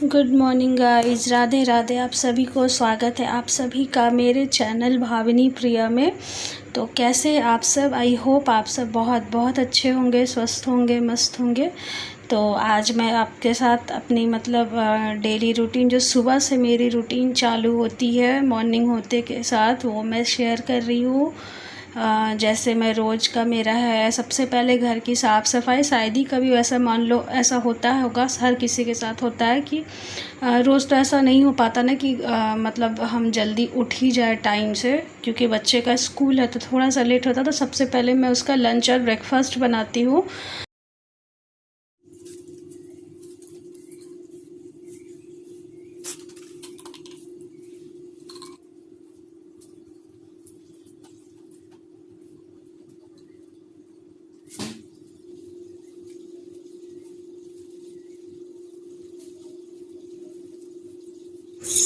Good morning guys, Radhe Radhe. आप सभी को स्वागत है आप सभी का मेरे चैनल भाविनी प्रिया में। तो कैसे आप सब? आई होप आप सब बहुत बहुत अच्छे होंगे, स्वस्थ होंगे, मस्त होंगे। तो आज मैं आपके साथ अपनी डेली रूटीन, जो सुबह से मेरी रूटीन चालू होती है मॉर्निंग होते के साथ, वो मैं शेयर कर रही हूँ। जैसे मैं रोज़ का मेरा है, सबसे पहले घर की साफ़ सफाई। शायद ही कभी वैसा मान लो ऐसा होता होगा, हर किसी के साथ होता है कि रोज़ तो ऐसा नहीं हो पाता ना कि हम जल्दी उठ ही जाए टाइम से, क्योंकि बच्चे का स्कूल है तो थोड़ा सा लेट होता है। तो सबसे पहले मैं उसका लंच और ब्रेकफास्ट बनाती हूँ।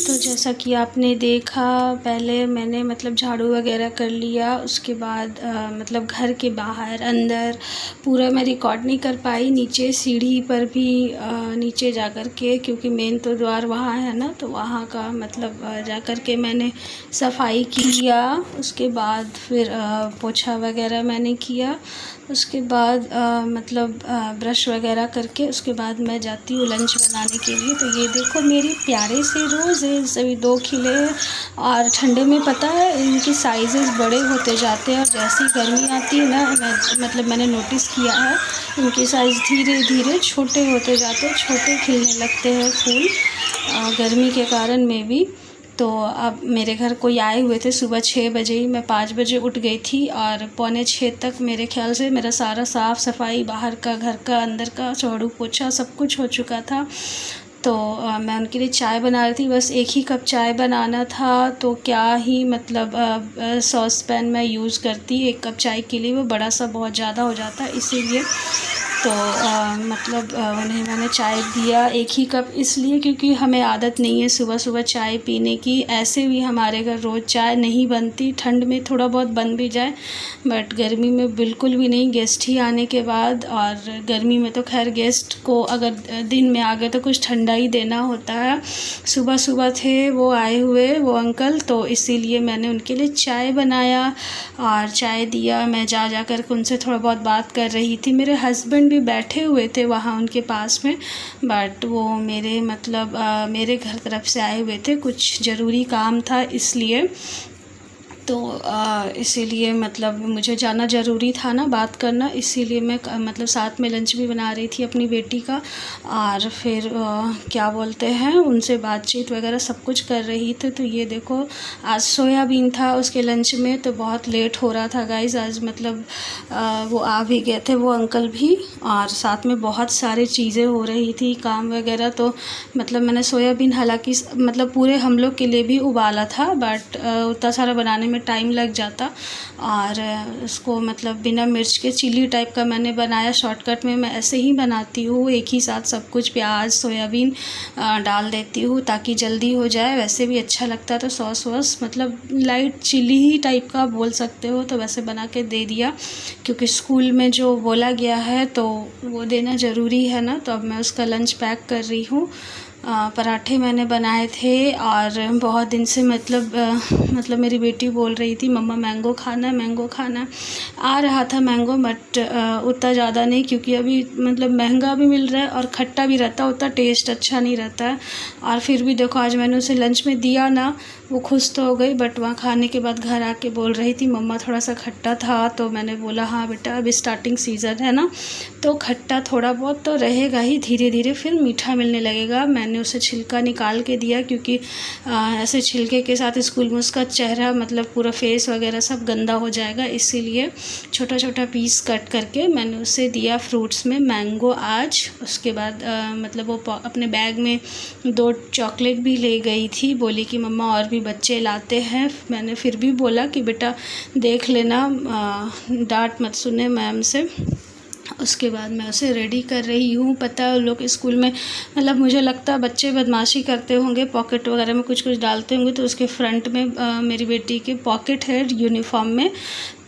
तो जैसा कि आपने देखा, पहले मैंने झाड़ू वगैरह कर लिया। उसके बाद घर के बाहर अंदर पूरा मैं रिकॉर्ड नहीं कर पाई। नीचे सीढ़ी पर भी नीचे जा कर के, क्योंकि मेन तो द्वार वहाँ है ना, तो वहाँ का जा कर के मैंने सफाई किया। उसके बाद फिर पोछा वगैरह मैंने किया। उसके बाद ब्रश वगैरह करके उसके बाद मैं जाती हूँ लंच बनाने के लिए। तो ये देखो मेरे प्यारे से रोज़ेज़ अभी 2 खिले हैं, और ठंडे में पता है इनकी साइज़ेस बड़े होते जाते हैं। और जैसी गर्मी आती है ना, मैंने नोटिस किया है इनकी साइज़ धीरे धीरे छोटे होते जाते हैं, छोटे खिलने लगते हैं फूल, गर्मी के कारण में भी। तो अब मेरे घर कोई आए हुए थे सुबह 6 बजे ही, मैं 5 बजे उठ गई थी, और पौने 6 तक मेरे ख्याल से मेरा सारा साफ़ सफाई, बाहर का, घर का, अंदर का, झाड़ू पोछा सब कुछ हो चुका था। तो मैं उनके लिए चाय बना रही थी। बस एक ही कप चाय बनाना था, तो क्या ही सॉस पैन मैं यूज़ करती 1 कप चाय के लिए, वो बड़ा सा बहुत ज़्यादा हो जाता है, इसीलिए। तो उन्हें मैंने चाय दिया 1 ही कप, इसलिए क्योंकि हमें आदत नहीं है सुबह सुबह चाय पीने की। ऐसे भी हमारे घर रोज़ चाय नहीं बनती, ठंड में थोड़ा बहुत बन भी जाए, बट गर्मी में बिल्कुल भी नहीं, गेस्ट ही आने के बाद। और गर्मी में तो खैर गेस्ट को अगर दिन में आ गए तो कुछ ठंडा ही देना होता है। सुबह सुबह थे वो आए हुए, वो अंकल, तो इसीलिए मैंने उनके लिए चाय बनाया और चाय दिया। मैं जा कर के उनसे थोड़ा बहुत बात कर रही थी। मेरे हस्बैंड भी बैठे हुए थे वहाँ उनके पास में, बट वो मेरे मेरे घर तरफ से आए हुए थे, कुछ ज़रूरी काम था इसलिए। तो इसीलिए मुझे जाना ज़रूरी था ना, बात करना, इसीलिए मैं साथ में लंच भी बना रही थी अपनी बेटी का, और फिर क्या बोलते हैं, उनसे बातचीत वगैरह सब कुछ कर रही थी। तो ये देखो आज सोयाबीन था उसके लंच में, तो बहुत लेट हो रहा था गाइज़ आज। वो आ भी गए थे वो अंकल भी, और साथ में बहुत सारी चीज़ें हो रही थी, काम वगैरह। तो मैंने सोयाबीन हालांकि पूरे हम लोग के लिए भी उबाला था, बट उतना सारा बनाने में टाइम लग जाता, और उसको बिना मिर्च के चिली टाइप का मैंने बनाया शॉर्टकट में। मैं ऐसे ही बनाती हूँ, एक ही साथ सब कुछ, प्याज सोयाबीन डाल देती हूँ ताकि जल्दी हो जाए। वैसे भी अच्छा लगता है, तो सॉस वॉस लाइट चिली ही टाइप का बोल सकते हो, तो वैसे बना के दे दिया, क्योंकि स्कूल में जो बोला गया है तो वो देना ज़रूरी है ना। तो अब मैं उसका लंच पैक कर रही हूँ। पराठे मैंने बनाए थे, और बहुत दिन से मेरी बेटी बोल रही थी मम्मा मैंगो खाना है, मैंगो खाना है। आ रहा था मैंगो, बट उतना ज़्यादा नहीं, क्योंकि अभी महंगा भी मिल रहा है और खट्टा भी रहता है, उतना टेस्ट अच्छा नहीं रहता है। और फिर भी देखो आज मैंने उसे लंच में दिया ना, वो खुश तो हो गई, बट वहाँ खाने के बाद घर आके बोल रही थी मम्मा थोड़ा सा खट्टा था। तो मैंने बोला हाँ बेटा, अभी स्टार्टिंग सीज़न है ना, तो खट्टा थोड़ा बहुत तो रहेगा ही, धीरे धीरे फिर मीठा मिलने लगेगा। मैंने उसे छिलका निकाल के दिया, क्योंकि ऐसे छिलके के साथ स्कूल में उसका चेहरा पूरा फेस वगैरह सब गंदा हो जाएगा, इसीलिए छोटा छोटा पीस कट करके मैंने उसे दिया फ्रूट्स में मैंगो आज। उसके बाद वो अपने बैग में 2 चॉकलेट भी ले गई थी, बोली कि मम्मा और भी बच्चे लाते हैं। मैंने फिर भी बोला कि बेटा देख लेना, डांट मत सुने मैम से। उसके बाद मैं उसे रेडी कर रही हूँ। पता है लोग स्कूल में मुझे लगता है बच्चे बदमाशी करते होंगे, पॉकेट वगैरह में कुछ कुछ डालते होंगे, तो उसके फ्रंट में मेरी बेटी के पॉकेट है यूनिफॉर्म में,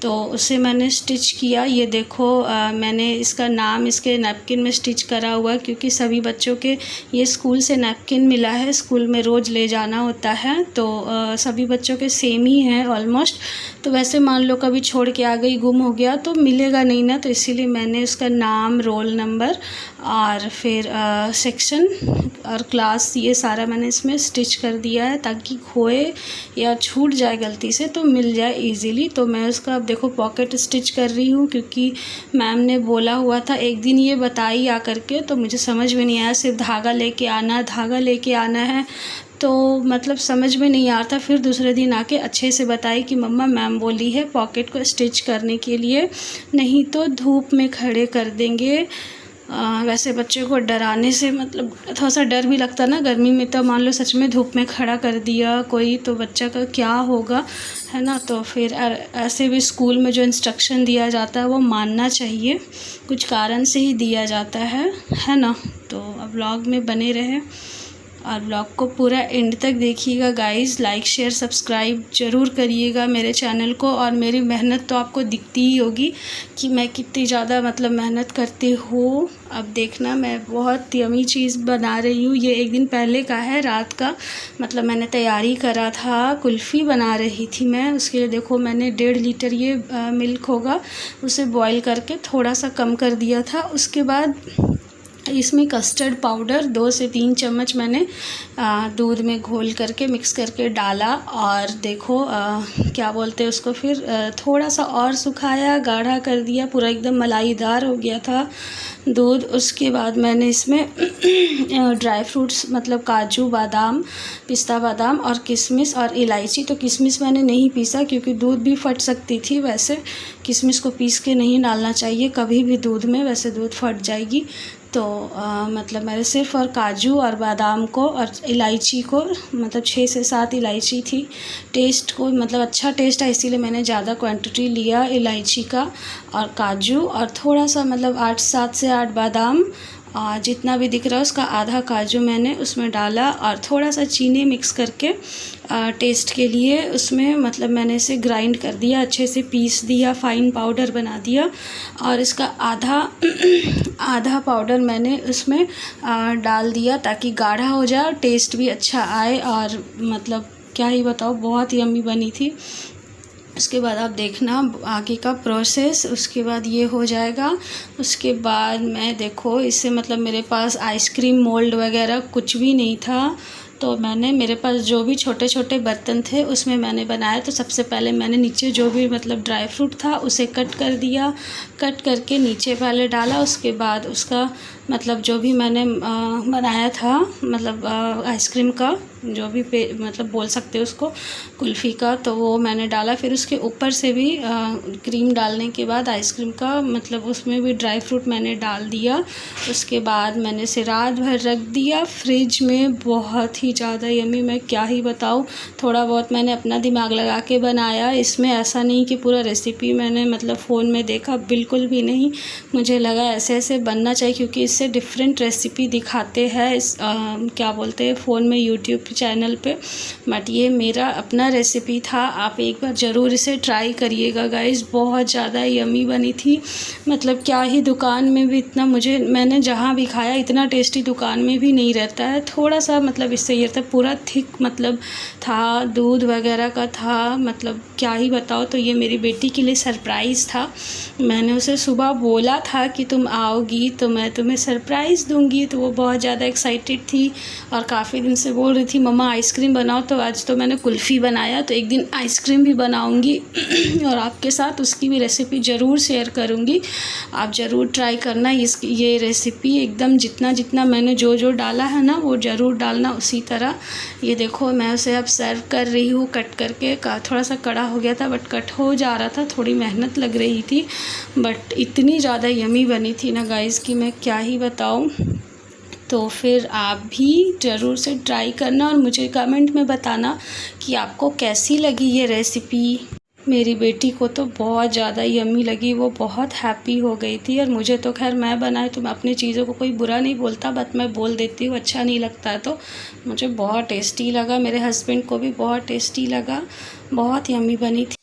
तो उसे मैंने स्टिच किया। ये देखो मैंने इसका नाम इसके नैपकिन में स्टिच करा हुआ है, क्योंकि सभी बच्चों के ये स्कूल से नैपकिन मिला है, स्कूल में रोज़ ले जाना होता है, तो सभी बच्चों के सेम ही हैं ऑलमोस्ट। तो वैसे मान लो कभी छोड़ के आ गई, गुम हो गया तो मिलेगा नहीं ना, तो इसीलिए मैंने उसका नाम, रोल नंबर और फिर सेक्शन और क्लास ये सारा मैंने इसमें स्टिच कर दिया है, ताकि खोए या छूट जाए गलती से तो मिल जाए इजीली। तो मैं उसका अब देखो पॉकेट स्टिच कर रही हूँ, क्योंकि मैम ने बोला हुआ था एक दिन ये बताई आ करके, तो मुझे समझ में नहीं आया, सिर्फ धागा लेके आना है, तो मतलब समझ में नहीं आ रहा था। फिर दूसरे दिन आके अच्छे से बताई कि मम्मा मैम बोली है पॉकेट को स्टिच करने के लिए, नहीं तो धूप में खड़े कर देंगे। वैसे बच्चे को डराने से मतलब थोड़ा सा डर भी लगता ना गर्मी में, तो मान लो सच में धूप में खड़ा कर दिया कोई तो बच्चा का क्या होगा, है ना। तो फिर ऐसे भी स्कूल में जो इंस्ट्रक्शन दिया जाता है वो मानना चाहिए, कुछ कारण से ही दिया जाता है ना। तो अब व्लॉग में बने रहे और ब्लॉग को पूरा एंड तक देखिएगा गाइस। लाइक शेयर सब्सक्राइब ज़रूर करिएगा मेरे चैनल को, और मेरी मेहनत तो आपको दिखती ही होगी कि मैं कितनी ज़्यादा मतलब मेहनत करती हूँ। अब देखना मैं बहुत यमी चीज़ बना रही हूँ। ये एक दिन पहले का है, रात का, मतलब मैंने तैयारी करा था, कुल्फ़ी बना रही थी मैं। उसके लिए देखो मैंने 1.5 लीटर ये मिल्क होगा उसे बॉईल करके थोड़ा सा कम कर दिया था। उसके बाद इसमें कस्टर्ड पाउडर 2 से 3 चम्मच मैंने दूध में घोल करके मिक्स करके डाला, और देखो क्या बोलते हैं उसको, फिर थोड़ा सा और सुखाया, गाढ़ा कर दिया, पूरा एकदम मलाईदार हो गया था दूध। उसके बाद मैंने इसमें ड्राई फ्रूट्स मतलब काजू बादाम, पिस्ता बादाम और किशमिश और इलायची, तो किशमिश मैंने नहीं पीसा क्योंकि दूध भी फट सकती थी। वैसे किशमिश को पीस के नहीं डालना चाहिए कभी भी दूध में, वैसे दूध फट जाएगी। तो मतलब मैंने सिर्फ और काजू और बादाम को और इलायची को, मतलब 6 से 7 इलायची थी, टेस्ट को मतलब अच्छा टेस्ट है इसीलिए मैंने ज़्यादा क्वांटिटी लिया इलायची का, और काजू और थोड़ा सा मतलब 7 से 8 बादाम, जितना भी दिख रहा है उसका आधा काजू मैंने उसमें डाला, और थोड़ा सा चीनी मिक्स करके टेस्ट के लिए उसमें मतलब मैंने इसे ग्राइंड कर दिया, अच्छे से पीस दिया, फाइन पाउडर बना दिया। और इसका आधा पाउडर मैंने उसमें डाल दिया ताकि गाढ़ा हो जाए और टेस्ट भी अच्छा आए, और मतलब क्या ही बताओ बहुत यम्मी बनी थी। उसके बाद आप देखना आगे का प्रोसेस। उसके बाद ये हो जाएगा, उसके बाद मैं देखो इससे मतलब मेरे पास आइसक्रीम मोल्ड वगैरह कुछ भी नहीं था, तो मैंने मेरे पास जो भी छोटे छोटे बर्तन थे उसमें मैंने बनाया। तो सबसे पहले मैंने नीचे जो भी मतलब ड्राई फ्रूट था उसे कट कर दिया, कट करके नीचे पहले डाला। उसके बाद उसका मतलब जो भी मैंने बनाया था मतलब आइसक्रीम का जो भी मतलब बोल सकते हो उसको, कुल्फ़ी का, तो वो मैंने डाला। फिर उसके ऊपर से भी क्रीम डालने के बाद आइसक्रीम का मतलब उसमें भी ड्राई फ्रूट मैंने डाल दिया। उसके बाद मैंने इसे रात भर रख दिया फ्रिज में। बहुत ही ज़्यादा यम्मी, मैं क्या ही बताऊँ। थोड़ा बहुत मैंने अपना दिमाग लगा के बनाया, इसमें ऐसा नहीं कि पूरा रेसिपी मैंने मतलब फ़ोन में देखा, बिल्कुल भी नहीं। मुझे लगा ऐसे ऐसे बनना चाहिए क्योंकि इससे डिफरेंट रेसिपी दिखाते हैं इस क्या बोलते हैं फ़ोन में यूट्यूब चैनल पे, बट ये मेरा अपना रेसिपी था। आप एक बार ज़रूर इसे ट्राई करिएगा गाइस, बहुत ज़्यादा यम्मी बनी थी। मतलब क्या ही, दुकान में भी इतना मैंने जहाँ भी खाया इतना टेस्टी दुकान में भी नहीं रहता है। थोड़ा सा मतलब इससे ये था, पूरा थिक मतलब था, दूध वगैरह का था, मतलब क्या ही बताओ। तो ये मेरी बेटी के लिए सरप्राइज़ था। मैंने उसे सुबह बोला था कि तुम आओगी तो मैं तुम्हें सरप्राइज़ दूंगी, तो वो बहुत ज़्यादा एक्साइटेड थी और काफ़ी दिन से बोल रही थी मम्मा आइसक्रीम बनाओ। तो आज तो मैंने कुल्फ़ी बनाया, तो एक दिन आइसक्रीम भी बनाऊंगी और आपके साथ उसकी भी रेसिपी ज़रूर शेयर करूंगी। आप ज़रूर ट्राई करना ये रेसिपी एकदम जितना जितना मैंने जो डाला है ना वो ज़रूर डालना उसी तरह। ये देखो मैं उसे अब सर्व कर रही हूँ कट करके। थोड़ा सा कड़ा हो गया था बट कट हो जा रहा था, थोड़ी मेहनत लग रही थी, बट इतनी ज़्यादा यम्मी बनी थी ना गाइस कि मैं क्या ही बताऊँ। तो फिर आप भी ज़रूर से ट्राई करना और मुझे कमेंट में बताना कि आपको कैसी लगी ये रेसिपी। मेरी बेटी को तो बहुत ज़्यादा यम्मी लगी, वो बहुत हैप्पी हो गई थी। और मुझे तो खैर मैं बनाए तो मैं अपनी चीज़ों को कोई बुरा नहीं बोलता, बट मैं बोल देती हूँ अच्छा नहीं लगता है। तो मुझे बहुत टेस्टी लगा, मेरे हस्बैंड को भी बहुत टेस्टी लगा, बहुत यम्मी बनी थी।